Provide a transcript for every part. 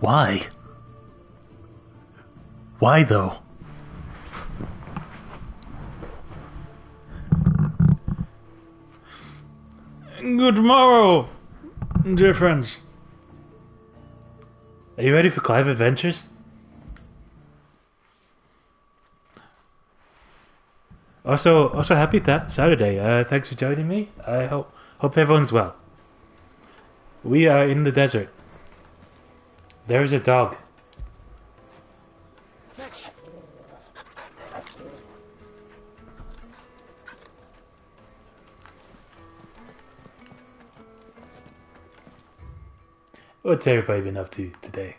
Why? Why though? Good morrow, dear friends. Are you ready for Clive Adventures? Also happy that Saturday. Thanks for joining me. I hope everyone's well. We are in the desert. There's a dog. Fetch. What's everybody been up to today?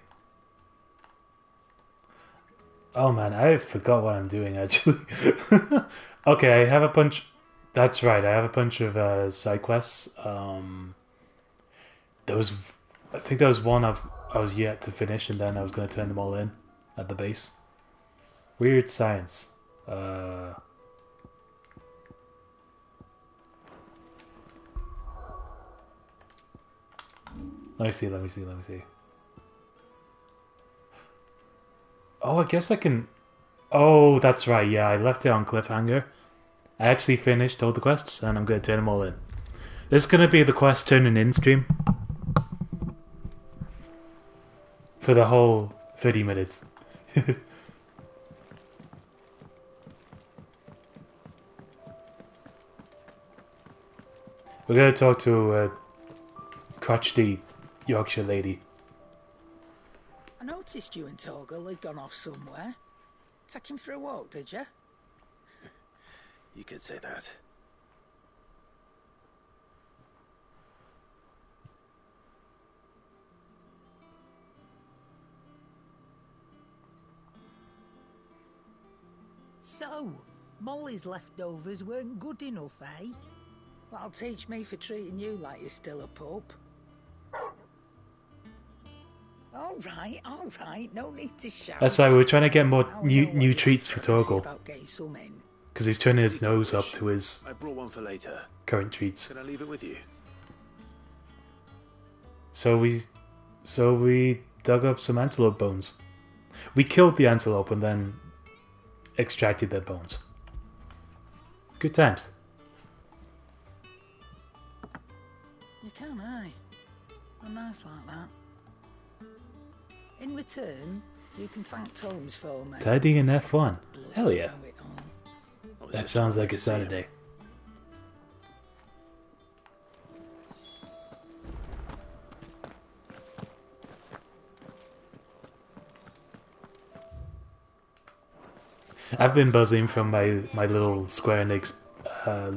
Oh man, I forgot what I'm doing actually. Okay, I have a bunch. That's right, I have a bunch of side quests. There was, I think there was one I was yet to finish, and then I was going to turn them all in at the base. Weird science. Let me see. Oh, I guess I can... Oh, that's right, yeah, I left it on cliffhanger. I actually finished all the quests, and I'm going to turn them all in. This is going to be the quest turning in stream. For the whole 30 minutes. We're going to talk to a crotchety Yorkshire lady. I noticed you and Torgal had gone off somewhere. Take him for a walk, did you? You could say that. So, Molly's leftovers weren't good enough, eh? That'll teach me for treating you like you're still a pup. All right, no need to shout. That's why we're trying to get more new treats for Torgal. Because he's turning his nose up to his I brought one for later. Current treats. Can I leave it with you? So we dug up some antelope bones. We killed the antelope and then extracted their bones. Good times. You can, eh? I'm nice like that. In return, you can thank Tomes for me. Tidying an F1. Hell yeah. Know it all. That sounds like a Saturday. I've been buzzing from my little Square Enix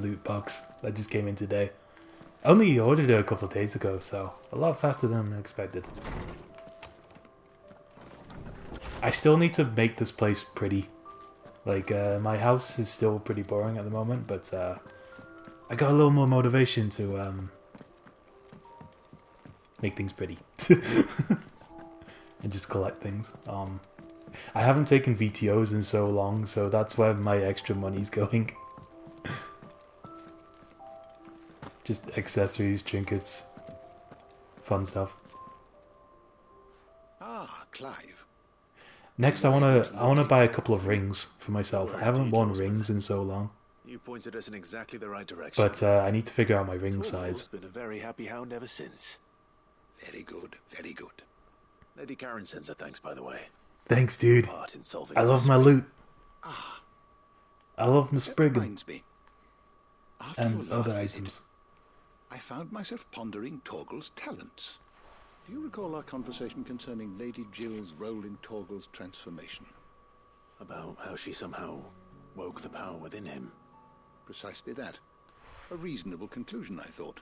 loot box that just came in today. I only ordered it a couple of days ago, so a lot faster than expected. I still need to make this place pretty. Like, my house is still pretty boring at the moment, but I got a little more motivation to make things pretty. And just collect things. I haven't taken VTOs in so long, so that's where my extra money's going. Just accessories, trinkets, fun stuff. Ah, Clive. Next, I wanna buy a couple of rings for myself. I haven't worn rings in so long. You pointed us in exactly the right direction. But I need to figure out my ring Torval's size. been a very happy hound ever since. Very good, very good. Lady Karen sends her thanks, by the way. Thanks, dude. Part in solving I love the my mystery. loot. Ah, I love my that Spriggan reminds me. After and your last other visit, items. I found myself pondering Torgal's talents. Do you recall our conversation concerning Lady Jill's role in Torgal's transformation? About how she somehow woke the power within him. Precisely that. A reasonable conclusion, I thought.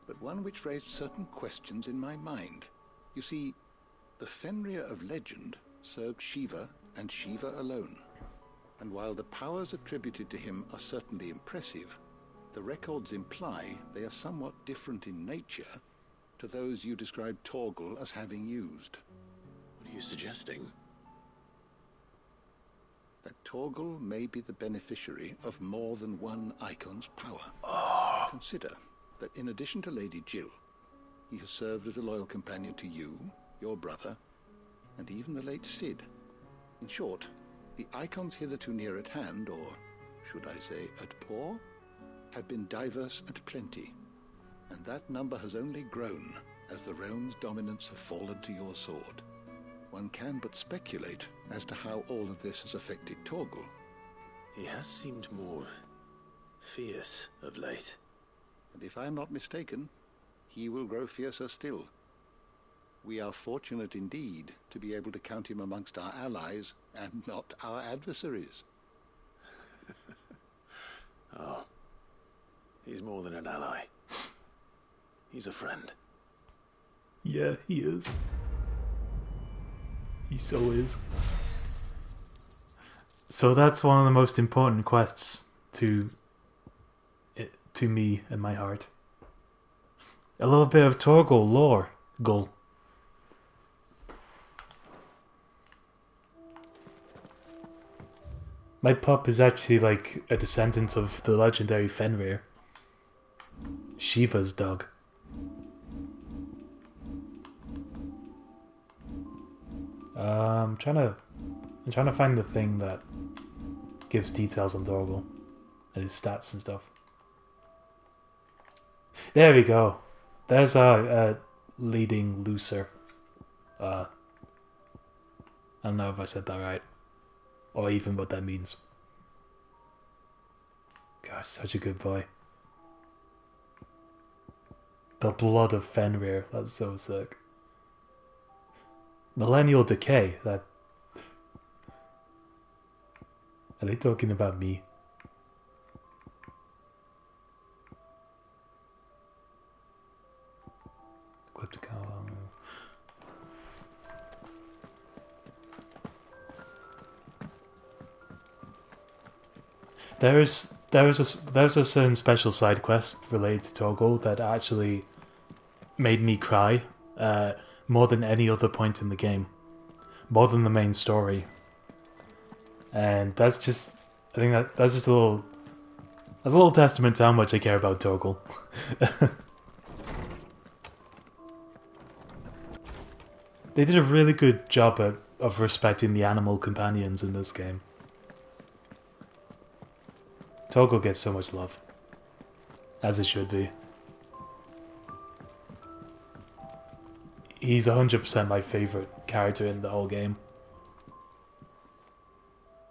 But one which raised certain questions in my mind. You see, the Fenrir of legend served Shiva and Shiva alone. And while the powers attributed to him are certainly impressive, the records imply they are somewhat different in nature to those you described Torgal as having used. What are you suggesting? That Torgal may be the beneficiary of more than one icon's power. Consider that in addition to Lady Jill, he has served as a loyal companion to you, your brother, and even the late Cid. In short, the icons hitherto near at hand, or should I say at paw, have been diverse and plenty, and that number has only grown as the realm's dominance have fallen to your sword. One can but speculate as to how all of this has affected Torgal. He has seemed more fierce of late. And if I am not mistaken, he will grow fiercer still. We are fortunate indeed to be able to count him amongst our allies and not our adversaries. Oh, he's more than an ally. He's a friend. Yeah, he is. He so is. So that's one of the most important quests to me and my heart. A little bit of Torgal lore, Gull. My pup is actually like a descendant of the legendary Fenrir, Shiva's dog. I'm trying to find the thing that gives details on Torgal and his stats and stuff. There we go. There's our leading looser. I don't know if I said that right, or even what that means. Gosh, such a good boy. The blood of Fenrir. That's so sick. Millennial decay. That. Are they talking about me? There's a certain special side quest related to Torgal that actually made me cry more than any other point in the game, more than the main story, and that's just that's just a little testament to how much I care about Torgal. They did a really good job of respecting the animal companions in this game. Torgal gets so much love, as it should be. He's 100% my favorite character in the whole game.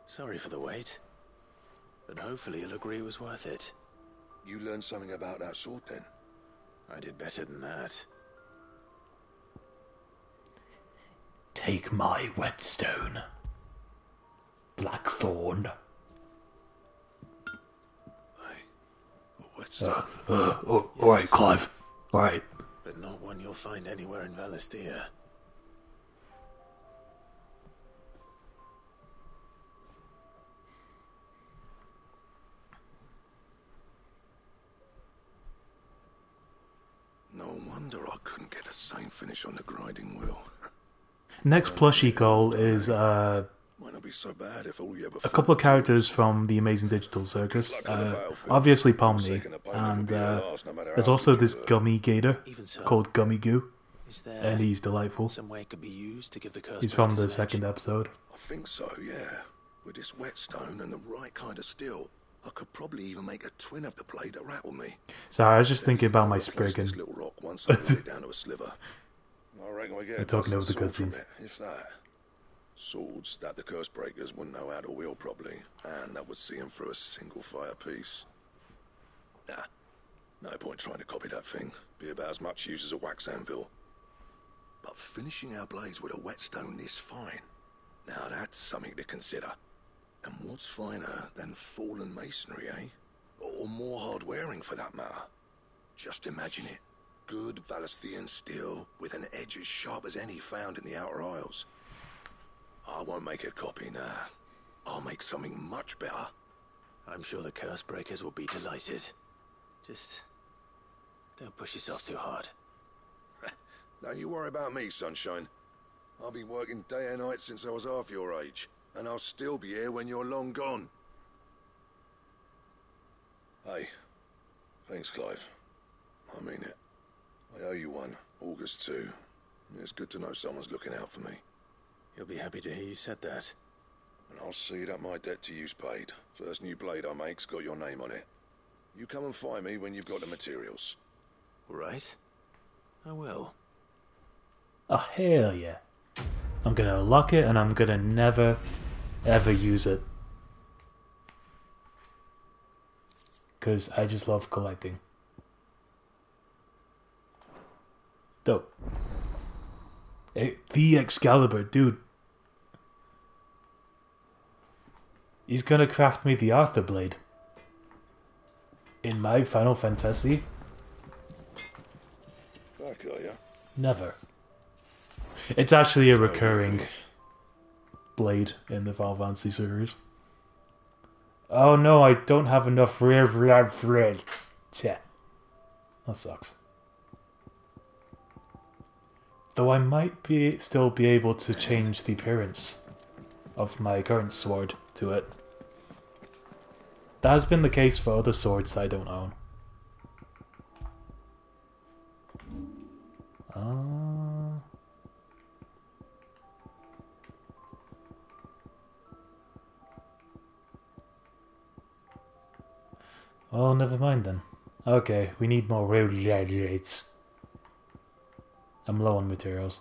Sorry for the wait, but hopefully you'll agree it was worth it. You learned something about that sword then? I did better than that. Take my whetstone, Blackthorn. Whetstone? Alright, Clive. Alright. But not one you'll find anywhere in Valisthea. No wonder I couldn't get the same finish on the grinding wheel. Next plushie goal is Might not be so bad if all you ever a couple of characters from the Amazing Digital Circus. Obviously Pomni, and there's also this gummy gator called Gummy Goo, and he's delightful. Some way it could be used to give the curse He's from the breakers an edge. second episode. I think so, yeah. With this whetstone and the right kind of steel, I could probably even make a twin of the blade that rattled me. Sorry, I was just thinking about my Replace Spriggan. this little rock once I whittle it down to a sliver. I reckon we get We're a talking dozen over the sword from cutscenes. it, if that. Swords that the curse breakers wouldn't know how to wield properly, and that would see them through a single fire piece. Nah, no point trying to copy that thing. Be about as much use as a wax anvil. But finishing our blades with a whetstone this fine, now that's something to consider. And what's finer than fallen masonry, eh? Or more hard wearing for that matter. Just imagine it. Good Valisthean steel with an edge as sharp as any found in the Outer Isles. I won't make a copy now. I'll make something much better. I'm sure the curse breakers will be delighted. Just don't push yourself too hard. Don't you worry about me, sunshine. I've been working day and night since I was half your age, and I'll still be here when you're long gone. Hey, thanks, Clive. I mean it. I owe you one, August too. It's good to know someone's looking out for me. He'll be happy to hear you said that. And I'll see that my debt to you's paid. First new blade I make's got your name on it. You come and find me when you've got the materials. All right. I will. Oh, hell yeah. I'm gonna lock it and I'm gonna never, ever use it. Because I just love collecting. Dope. The Excalibur, dude. He's gonna craft me the Arthur blade. In my Final Fantasy? Back, are ya? Never. It's actually a recurring blade in the Final Fantasy series. Oh no, I don't have enough rare thread. That sucks. Though I might still be able to change the appearance of my current sword to it. That has been the case for other swords that I don't own. Well, never mind then. Okay, we need more radiates. I'm low on materials.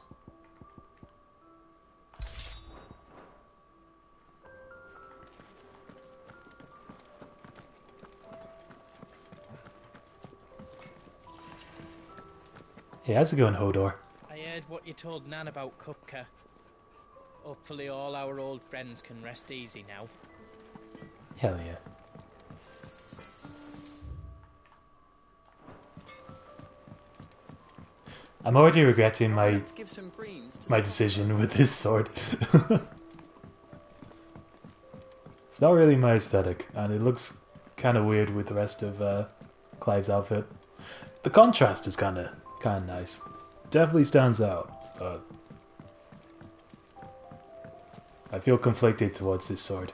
Hey, how's it going, Hodor? I heard what you told Nan about Kupka. Hopefully all our old friends can rest easy now. Hell yeah. I'm already regretting my decision with this sword. It's not really my aesthetic, and it looks kind of weird with the rest of Clive's outfit. The contrast is kind of nice. Definitely stands out, but I feel conflicted towards this sword.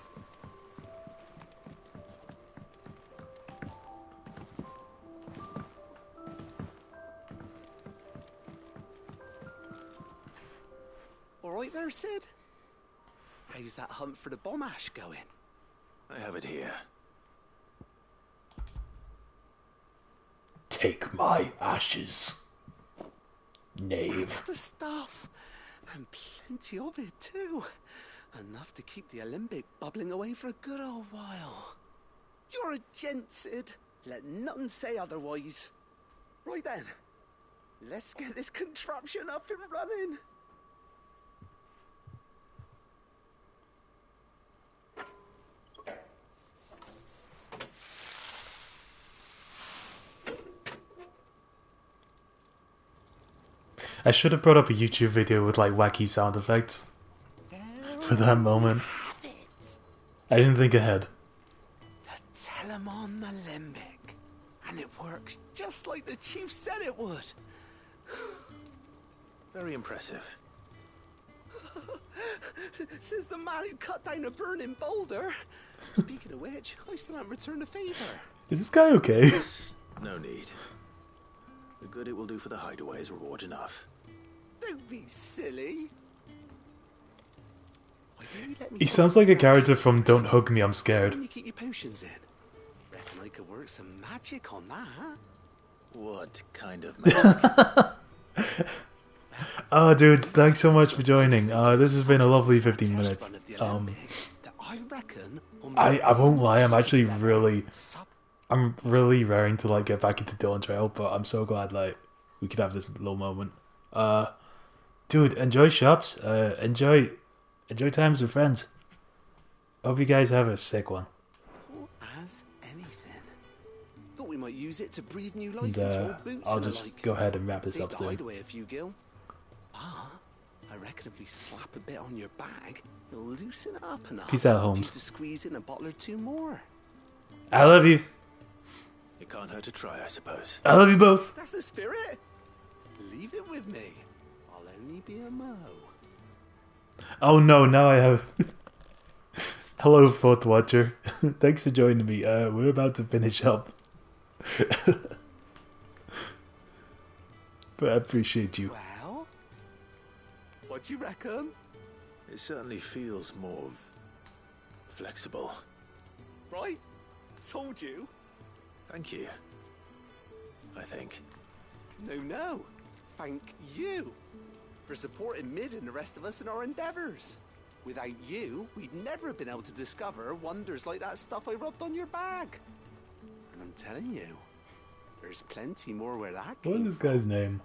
Alright there, Sid? How's that hunt for the bomb ash going? I have it here. Take my ashes, knave. That's the stuff! And plenty of it, too. Enough to keep the Olympic bubbling away for a good old while. You're a gent, Sid. Let none say otherwise. Right then, let's get this contraption up and running. I should have brought up a YouTube video with like wacky sound effects for that moment. I didn't think ahead. The Telemon Alembic. And it works just like the chief said it would. Very impressive. Says the man who cut down a burning boulder. Speaking of which, I still haven't returned the favor. Is this guy okay? No need. The good it will do for the hideaway is reward enough. Don't be silly. Why don't you let me He sounds like a character from Don't Hug Me, I'm Scared. When you keep your potions in. Reckon I could work some magic on that. What kind of magic? Oh, dude, thanks so much for joining. This has been a lovely 15 minutes. I won't lie, I'm really raring to like get back into Dawn Trail, but I'm so glad like we could have this little moment. Dude, enjoy shops. Enjoy times with friends. Hope you guys have a sick one. As anything. Thought we might use it to breathe new life And into old boots. I'll and the just like. go ahead and wrap this Saved up the soon. hideaway a few gil. But I reckon if we slap a bit on your bag, it'll loosen it up enough. Peace out, for you Holmes. to squeeze in a bottle or two more. I love you. It can't hurt to try, I suppose. I love you both. That's the spirit. Leave it with me. I'll only be a mo. Oh no, now I have... Hello, Fourth Watcher. Thanks for joining me. We're about to finish up. But I appreciate you. Well, what do you reckon? It certainly feels more flexible. Right? Told you. Thank you. I think. No. Thank you for supporting Mid and the rest of us in our endeavors. Without you, we'd never have been able to discover wonders like that stuff I rubbed on your bag. And I'm telling you, there's plenty more where that came What is this guy's name?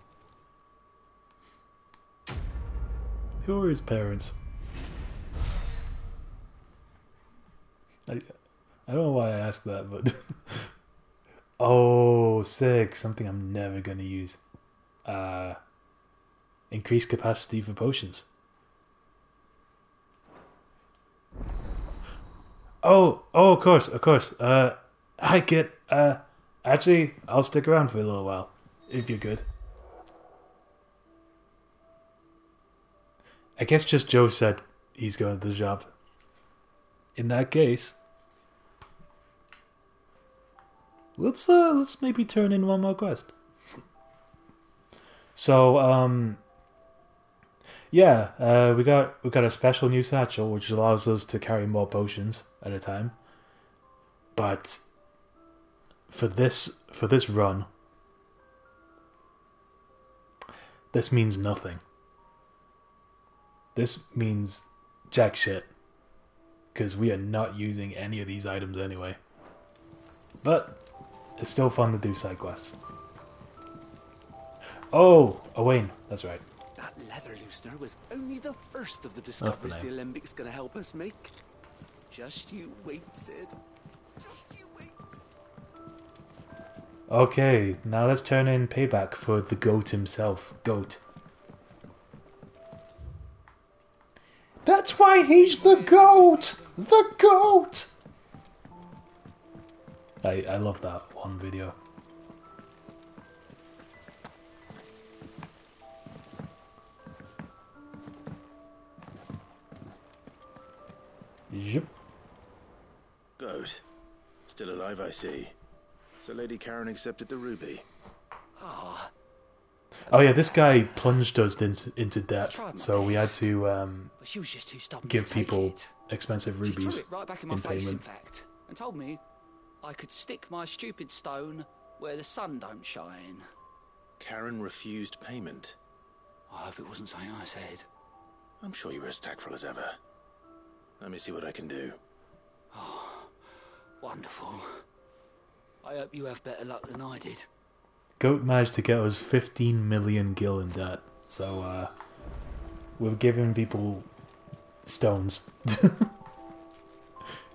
Who are his parents? I don't know why I asked that, but oh, sick! Something I'm never gonna use. Increased capacity for potions. Oh, of course. I get. Actually, I'll stick around for a little while if you're good. I guess just Joe said he's going to the job. In that case, let's maybe turn in one more quest. So yeah, we got a special new satchel which allows us to carry more potions at a time. But for this run, this means nothing. This means jack shit, because we are not using any of these items anyway. But it's still fun to do side quests. Oh, Owain, that's right. That leather loosener was only the first of the discoveries the Alembics gonna help us make. Just you wait, Sid. Just you wait. Okay, now let's turn in payback for the goat himself. Goat. That's why he's the goat! The goat! I love that one video. Yep. Goat. Still alive, I see. So Lady Karen accepted the ruby. Ah. Oh yeah, this guy plunged us into debt, so we had to But she was just too stubborn give to take people it. expensive She threw rubies it right back in my in face, in payment. fact, and told me I could stick my stupid stone where the sun don't shine. Karen refused payment. I hope it wasn't something I said. I'm sure you were as tactful as ever. Let me see what I can do. Oh, wonderful. I hope you have better luck than I did. Goat managed to get us 15 million gil in debt, so we're giving people stones,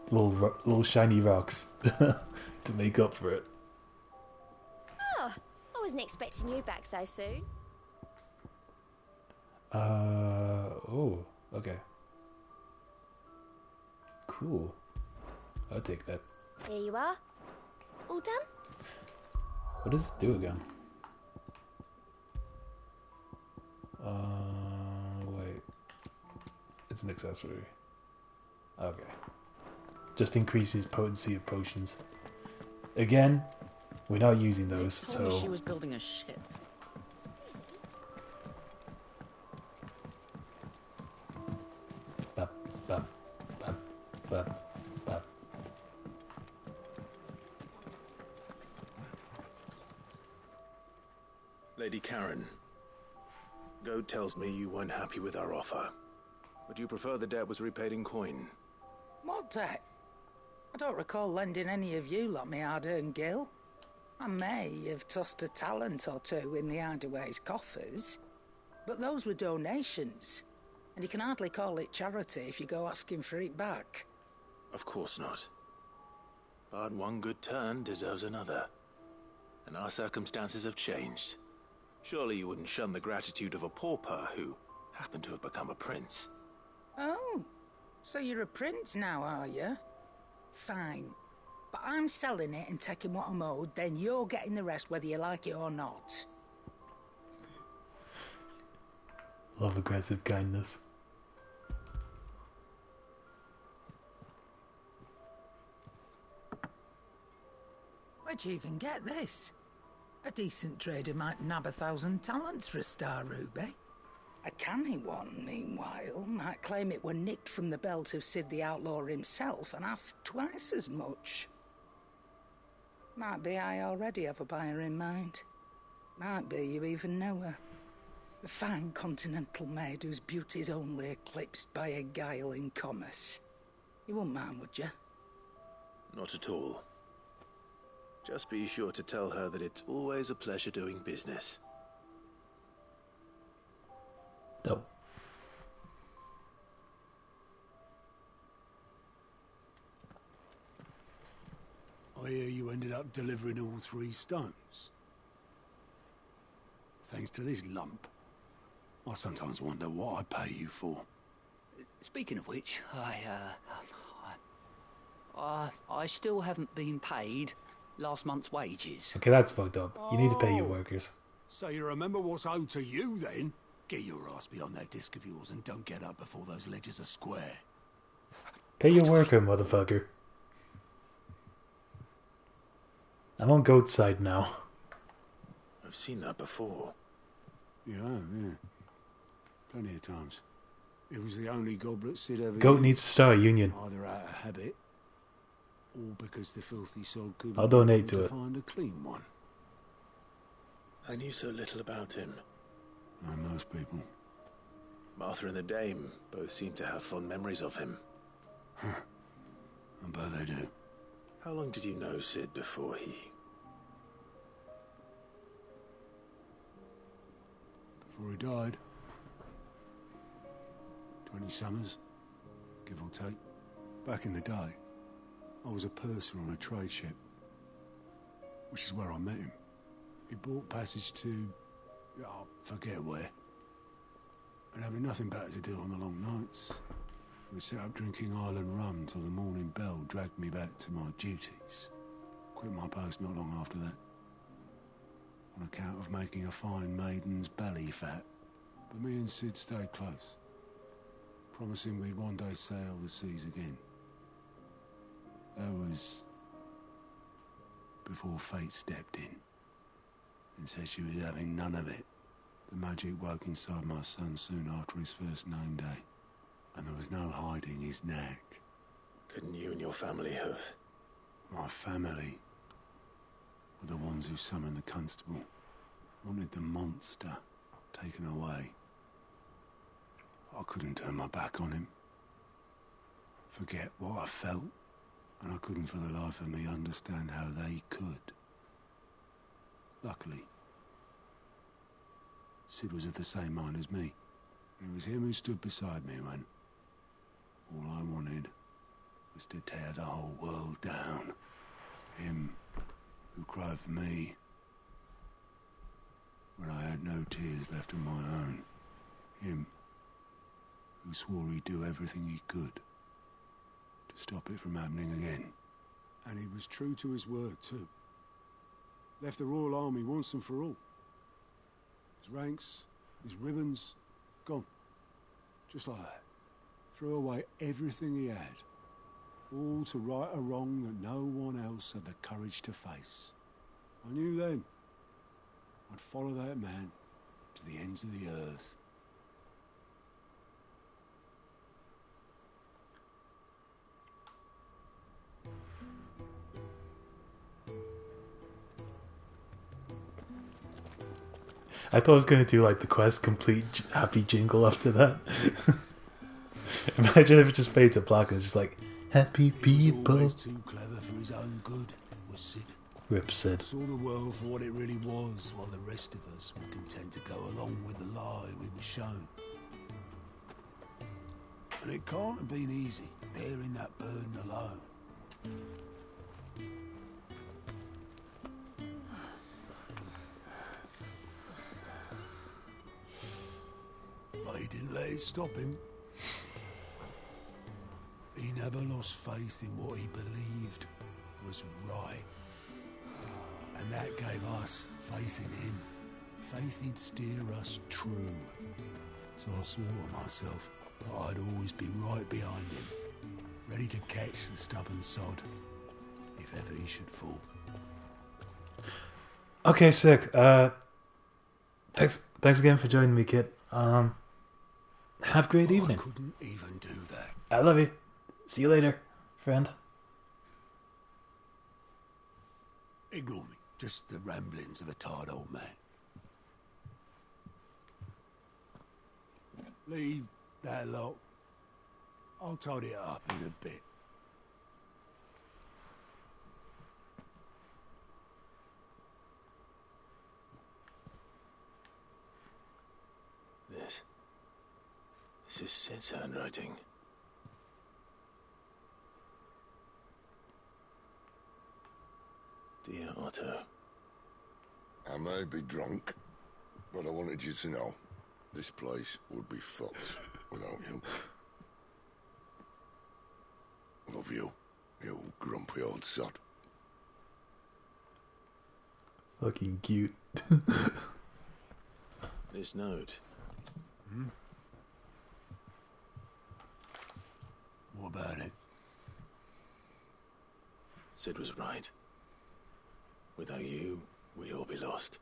little shiny rocks, to make up for it. Oh, I wasn't expecting you back so soon. Oh, okay. Cool. I'll take that. Here you are. All done? What does it do again? Wait. It's an accessory. Okay. Just increases potency of potions. Again, we're not using those, They told me so... she was building a ship. Bap, bap, bap, bap, bap. Lady Karen, Goat tells me you weren't happy with our offer. Would you prefer the debt was repaid in coin? What debt? I don't recall lending any of you lot me hard-earned gil. I may have tossed a talent or two in the Hideaway's coffers, but those were donations, and you can hardly call it charity if you go asking for it back. Of course not. But one good turn deserves another. And our circumstances have changed. Surely you wouldn't shun the gratitude of a pauper who happened to have become a prince. Oh, so you're a prince now, are you? Fine. But I'm selling it and taking what I'm owed, then you're getting the rest whether you like it or not. Love aggressive kindness. Where'd you even get this? A decent trader might nab 1,000 talents for a star ruby. A canny one, meanwhile, might claim it were nicked from the belt of Sid the Outlaw himself and ask twice as much. Might be I already have a buyer in mind. Might be you even know her. A fine continental maid whose beauty's only eclipsed by a guile in commerce. You wouldn't mind, would you? Not at all. Just be sure to tell her that it's always a pleasure doing business. No. I hear you ended up delivering all 3 stones. Thanks to this lump. I sometimes wonder what I pay you for. Speaking of which, I still haven't been paid last month's wages. Okay, that's fucked up. You need to pay your workers. So you remember what's owed to you, then? Get your ass behind that disc of yours and don't get up before those ledgers are square. Pay your worker, motherfucker. I'm on goat's side now. I've seen that before. Yeah, plenty of times. It was the only goblet Sid ever Goat used, needs to start a union. either out of habit, or because the filthy sod couldn't I'll donate be to able it. find a clean one. I knew so little about him. Like most people. Martha and the Dame both seem to have fond memories of him. I bet they do. How long did you know Sid before he... Before he died. 20 summers, give or take. Back in the day, I was a purser on a trade ship, which is where I met him. He bought passage to... I forget where. And having nothing better to do on the long nights, we set up drinking island rum till the morning bell dragged me back to my duties. Quit my post not long after that. On account of making a fine maiden's belly fat. But me and Sid stayed close, promising we'd one day sail the seas again. That was before fate stepped in and said she was having none of it. The magic woke inside my son soon after his first name day, and there was no hiding his knack. Couldn't you and your family have... My family were the ones who summoned the constable, wanted the monster taken away. I couldn't turn my back on him, forget what I felt, and I couldn't for the life of me understand how they could. Luckily, Sid was of the same mind as me. It was him who stood beside me when all I wanted was to tear the whole world down. Him who cried for me when I had no tears left of my own. Him who swore he'd do everything he could to stop it from happening again. And he was true to his word, too. Left the Royal Army once and for all. His ranks, his ribbons, gone. Just like that. Threw away everything he had. All to right a wrong that no one else had the courage to face. I knew then I'd follow that man to the ends of the earth. I thought I was going to do like the quest complete happy jingle after that. Imagine if it just fades to black and it's just like, happy He was people. always too clever for his own good, was Sid. Rip Sid. Saw the world for what it really was, while the rest of us were content to go along with the lie we were shown. And it can't have been easy, bearing that burden alone. But he didn't let it stop him. He never lost faith in what he believed was right. And that gave us faith in him. Faith he'd steer us true. So I swore to myself that I'd always be right behind him, ready to catch the stubborn sod, if ever he should fall. Okay, sick. Thanks again for joining me, Kit. Have a great I evening. couldn't even do that. I love you. See you later, friend. Ignore me. Just the ramblings of a tired old man. Leave that lot. I'll tidy it up in a bit. This is Sid's handwriting. Dear Otto. I may be drunk, but I wanted you to know this place would be fucked without you. Love you, you grumpy old sod. Fucking cute. This note. What about it? Sid was right. Without you, we'd all be lost.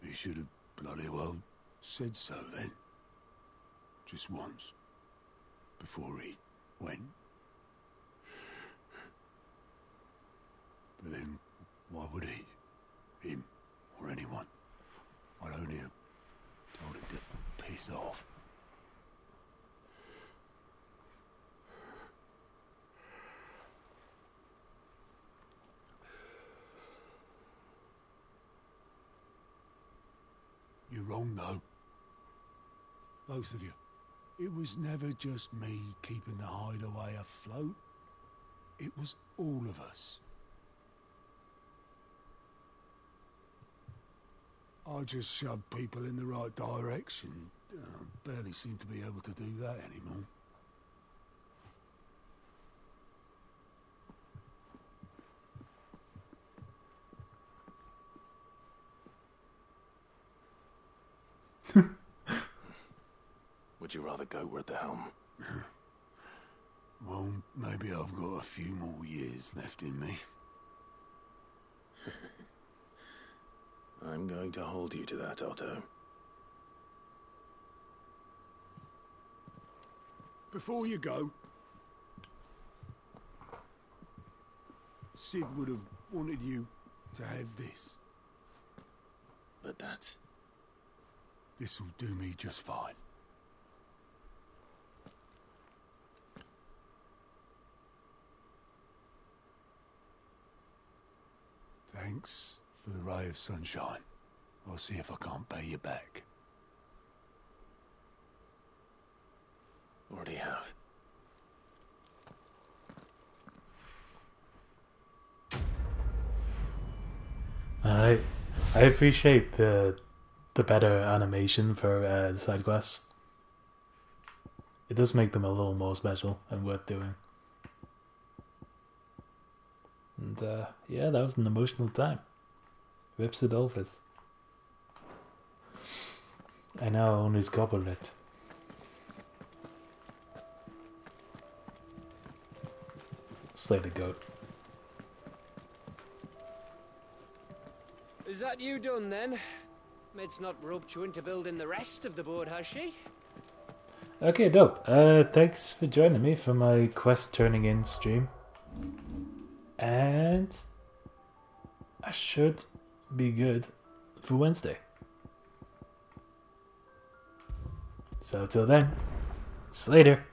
He should have bloody well said so then. Just once. Before he went. But then, why would he? Him, or anyone? I'd only have told him to piss off. You're wrong, though. Both of you. It was never just me keeping the hideaway afloat. It was all of us. I just shoved people in the right direction. I barely seem to be able to do that anymore. Would you rather go at the helm? Well, maybe I've got a few more years left in me. I'm going to hold you to that, Otto. Before you go, Sid would have wanted you to have this. But that's... This'll do me just fine. Thanks for the ray of sunshine. I'll see if I can't pay you back. Already have. I appreciate the better animation for the side quests. It does make them a little more special and worth doing. And yeah, that was an emotional time. Rips Adolphus. I now own his goblet. Slay the goat. Is that you done then? Med's not roped you into building the rest of the board, has she? Okay, dope. Thanks for joining me for my quest turning in stream. And I should be good for Wednesday. So till then, see you later.